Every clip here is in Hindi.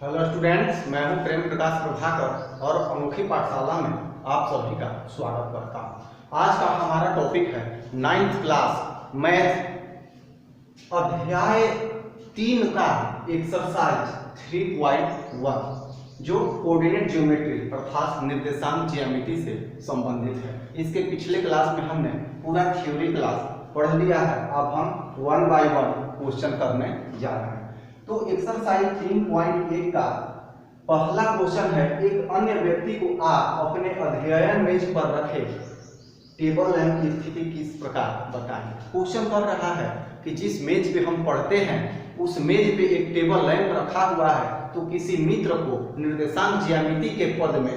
हेलो स्टूडेंट्स, मैं हूं प्रेम प्रकाश प्रभाकर और अनोखी पाठशाला में आप सभी का स्वागत करता हूं। आज का हमारा टॉपिक है 9th क्लास मैथ अध्याय 3 का एक्सरसाइज 3.1 जो कोऑर्डिनेट ज्योमेट्री अर्थात निर्देशांक ज्यामिति से संबंधित है। इसके पिछले क्लास में हमने पूरा थ्योरी क्लास पढ़ लिया है। अब हम 1 बाय 1 क्वेश्चन करने जा रहे हैं। तो एक्सरसाइज 3.1 का पहला क्वेश्चन है, एक अन्य व्यक्ति को आप अपने अध्ययन मेज पर रखे टेबल लैंप की स्थिति किस प्रकार बताएं। क्वेश्चन कर रहा है कि जिस मेज पे हम पढ़ते हैं उस मेज पे एक टेबल लैंप रखा हुआ है, तो किसी मित्र को निर्देशांक ज्यामिति के पद में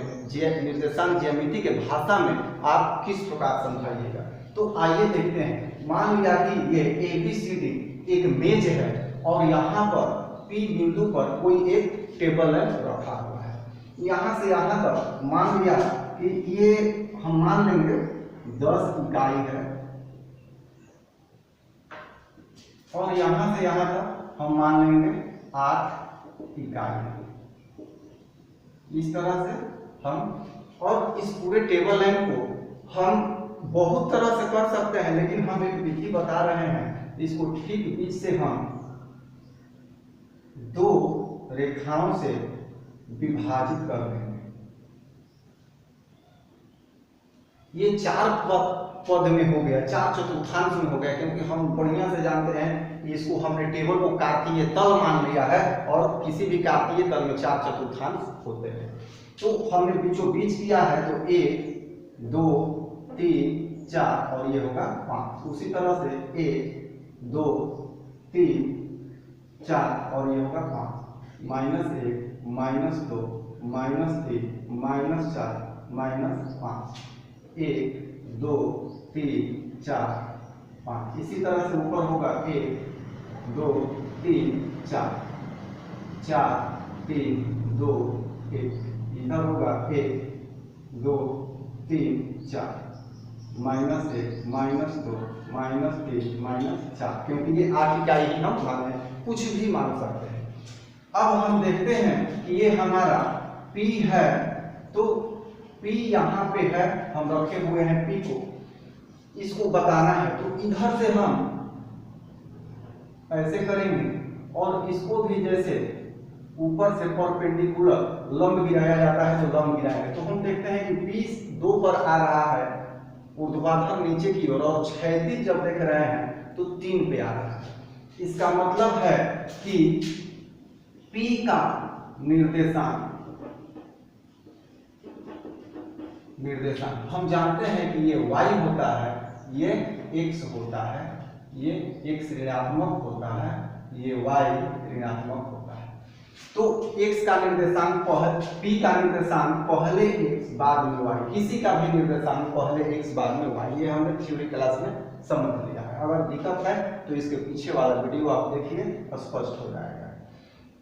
निर्देशांक ज्यामिति के भाषा में आप किस प्रकार समझाइएगा। तो आइए देखते हैं। मान लिया कि ये ABCD एक मेज है और यहाँ पर P बिंदु पर कोई एक टेबल लैंप रखा हुआ है। यहाँ से यहाँ तक मान लिया कि ये हम मान लेंगे 10 इकाई है और यहाँ से यहाँ तक हम मान लेंगे 8 इकाई है। इस तरह से हम, और इस पूरे टेबल लैंप को हम बहुत तरह से कर सकते हैं, लेकिन हम एक विधि बता रहे हैं। इसको ठीक बीच से हम 2 रेखाओं से विभाजित कर देंगे। ये 4 पद में हो गया, 4 चतुर्थांश में हो गया, क्योंकि हम बढ़िया से जानते हैं कि इसको हमने टेबल को कार्तीय तल मान लिया है और किसी भी कार्तीय तल में 4 चतुर्थांश होते हैं। तो हमने बीचों बीच किया है, तो 1 2 3 4 और ये होगा 5। उसी तरह से 1 2 3 4 और ये होगा 5, -1 -2 -3 -4 -5 1 2 3 4 5। इसी तरह से ऊपर होगा 1 2 3 4 4 3 2 1। इधर होगा 1 2 3 4 -1 -2 -3 -4, क्योंकि ये 8 इकाई ही हम माने, कुछ भी मान सकते हैं। अब हम देखते हैं कि ये हमारा P है, तो P यहाँ पे है, हम रखे हुए हैं P को, इसको बताना है। तो इधर से हम ऐसे करेंगे और इसको भी जैसे ऊपर से परपेंडिकुलर लंब गिराया जाता है तो लंब गिराएंगे। तो हम देखते हैं कि P 2 पर आ रहा है ऊर्ध्वाधर नीचे की ओर, और क्षैतिज जब देख रहे हैं तो 3 पे आ रहा है। इसका मतलब है कि P का निर्देशांक हम जानते हैं कि ये y होता है, ये x होता है, ये x ऋणात्मक होता है, ये y ऋणात्मक होता है। तो x का निर्देशांक P का निर्देशांक पहले x बाद में y, किसी का भी निर्देशांक पहले x बाद में y, ये हमने थ्योरी क्लास में समझ लिया है। अगर दिक्कत है तो इसके पीछे वाला वीडियो आप देखिए, स्पष्ट हो जाएगा।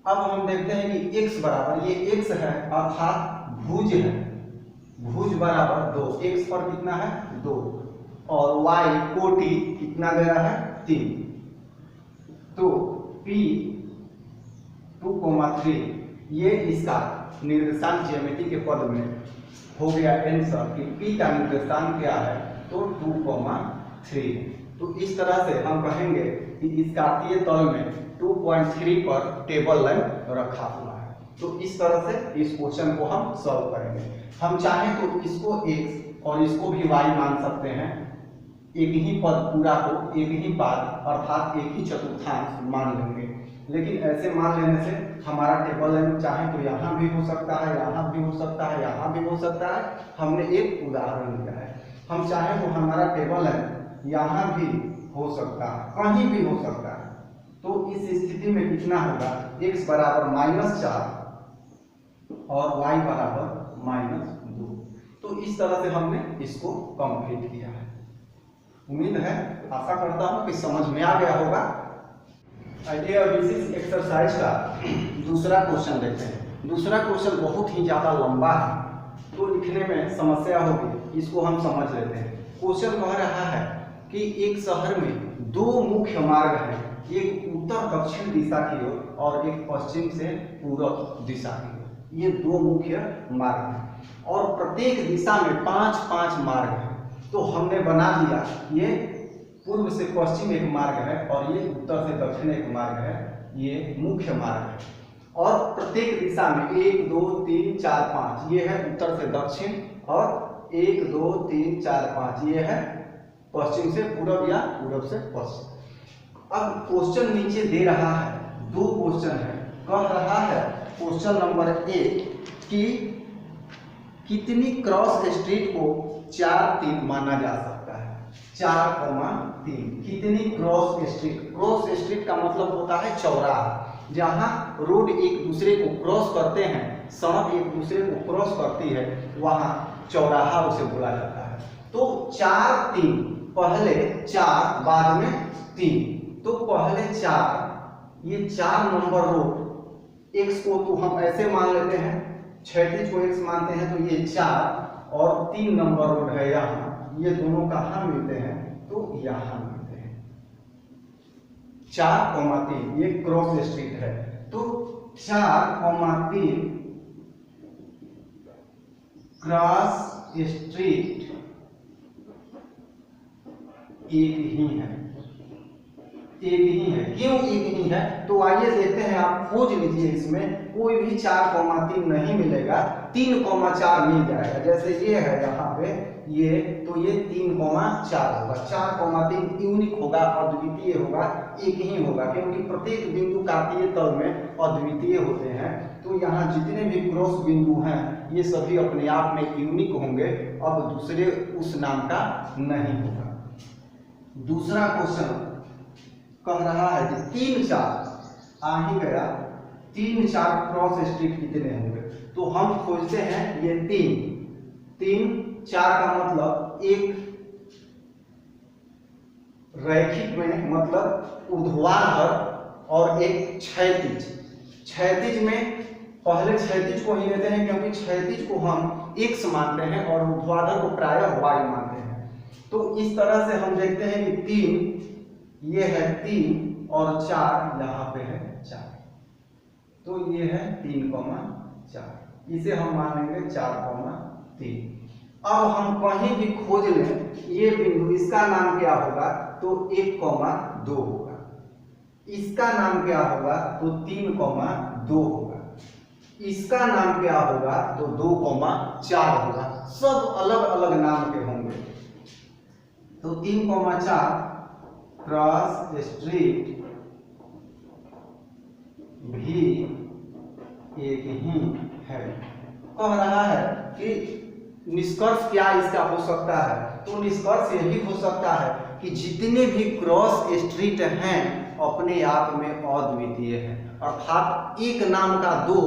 अब हम देखते हैं कि x बराबर, ये x है अर्थात भुज है, भुज बराबर 2, x पर कितना है 2 और y कोटि कितना गया है 3। तो P 2,3 ये इसका निर्देशांक ज्यामिति के पद में हो गया आंसर कि P का निर्देशांक क्या है, तो 2,3। तो इस तरह से हम कहेंगे कि इस कार्तीय तल में 2.3 पर टेबल लैंप रखा हुआ है। तो इस तरह से इस क्वेश्चन को हम सॉल्व करेंगे। हम चाहें तो इसको x और इसको भी y मान सकते हैं, एक ही पद पूरा को एक ही पाद अर्थात एक ही चतुर्थांश मान लेंगे। लेकिन ऐसे मान लेने से हमारा टेबल लैंप चाहे तो यहाँ भी हो सकता है, यहाँ भी हो सकता है, यहाँ भी हो सकता है। हमने एक उदाहरण लिया है। हम चाहे तो हमारा टेबल लैंप यहाँ भी हो सकता है, कहीं भी हो सकता है। तो इस स्थिति में कितना होगा, x बराबर -4 और y बराबर -2। तो इस तरह से हमने इसको कंप्लीट किया है। उम्मीद है, आशा करता हूं कि समझ में आ गया होगा। आइडिया बेसिस एक्सरसाइज का दूसरा क्वेश्चन देखते हैं। दूसरा क्वेश्चन बहुत ही ज्यादा लंबा है, तो लिखने में समस्या होगी, इसको हम समझ लेते हैं। क्वेश्चन कह रहा है कि एक शहर में 2 मुख्य मार्ग हैं, एक उत्तर दक्षिण दिशा की ओर और एक पश्चिम से पूरब दिशा की। ये दो मुख्य मार्ग हैं और प्रत्येक दिशा में 5-5 मार्ग हैं। तो हमने बना दिया ये पूर्व से पश्चिम एक मार्ग है और ये उत्तर से दक्षिण एक मार्ग है, ये मुख्य मार्ग है। और प्रत्येक दिशा में 1 2 3 4 5 ये है उत्तर से दक्षिण और 1 2 3 4 5 ये है पश्चिम से पूरब या पूरब से पश्चिम। अब क्वेश्चन नीचे दे रहा है, दो क्वेश्चन है, कह रहा है क्वेश्चन नंबर 1 कि कितनी क्रॉस स्ट्रीट को 4-3 माना जा सकता है। 4,3 कितनी क्रॉस स्ट्रीट। क्रॉस स्ट्रीट का मतलब होता है चौराहा, जहां रोड एक दूसरे को क्रॉस करते हैं, सड़क एक दूसरे को क्रॉस करती है, वहां चौराहा उसे बोला जाता है। तो 4-3, पहले 4 बाद में 3, तो पहले 4, ये 4 नंबर रोड x को तो हम ऐसे मान लेते हैं, क्षैतिज को x मानते हैं, तो ये 4 और 3 नंबर रोड है यहाँ, ये दोनों कहाँ मिलते हैं, तो यहाँ मिलते हैं। 4,3 ये क्रॉस स्ट्रीट है, तो 4,3 क्रॉस स्ट्रीट एक ही है, एक ही है। क्यों एक ही है, तो आइए देखते हैं, आप खोज लीजिए, इसमें कोई भी 4,3 नहीं मिलेगा, 3,4 मिल जाएगा। जैसे ये है यहाँ पे ये, तो ये 3,4 होगा। 4,3 यूनिक होगा, अद्वितीय होगा, एक ही होगा, क्योंकि प्रत्येक बिंदु कार्तीय तल में अद्वितीय होते हैं। तो यहाँ जितने भी क्रॉस बिंदु हैं ये सभी अपने आप में यूनिक होंगे, अब दूसरे उस नाम का नहीं होगा। दूसरा क्वेश्चन कह रहा है कि 3-4 आ ही गया, 3-4 क्रॉस स्ट्रीट कितने होंगे, तो हम खोजते हैं ये 3-4 का मतलब एक रैखिक में मतलब ऊर्ध्वाधर और एक क्षैतिज। क्षैतिज में पहले क्षैतिज को ही लेते हैं, क्योंकि क्षैतिज को हम x मानते हैं और ऊर्ध्वाधर को प्रायः y मानते हैं। तो इस तरह से हम देखते हैं कि 3 ये है 3 और 4 यहाँ पे है 4, तो ये है 3,4, इसे हम मानेंगे 4,3। अब हम कहीं भी खोज लें ये बिंदु, इसका नाम क्या होगा, तो 1,2 होगा, इसका नाम क्या होगा, तो 3,2 होगा, इसका नाम क्या होगा, तो 2,4 होगा। सब अलग अलग नाम के होंगे। तो 3,4 क्रॉस स्ट्रीट भी एक ही है। कह रहा है कि निष्कर्ष क्या इसका हो सकता है, तो निष्कर्ष यही हो सकता है कि जितने भी क्रॉस स्ट्रीट हैं अपने आप में अद्वितीय हैं, अर्थात एक नाम का 2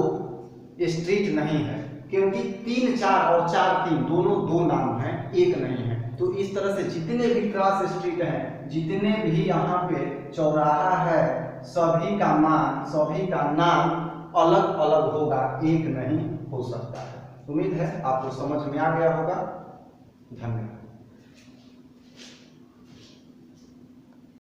स्ट्रीट नहीं है, क्योंकि 3-4 और 4-3 दोनों 2 नाम हैं, एक नहीं है। तो इस तरह से जितने भी क्रॉस स्ट्रीट हैं, जितने भी यहाँ पे चौराहा है, सभी का मान, सभी का नाम अलग अलग होगा, एक नहीं हो सकता है। उम्मीद है आपको समझ में आ गया होगा। धन्यवाद।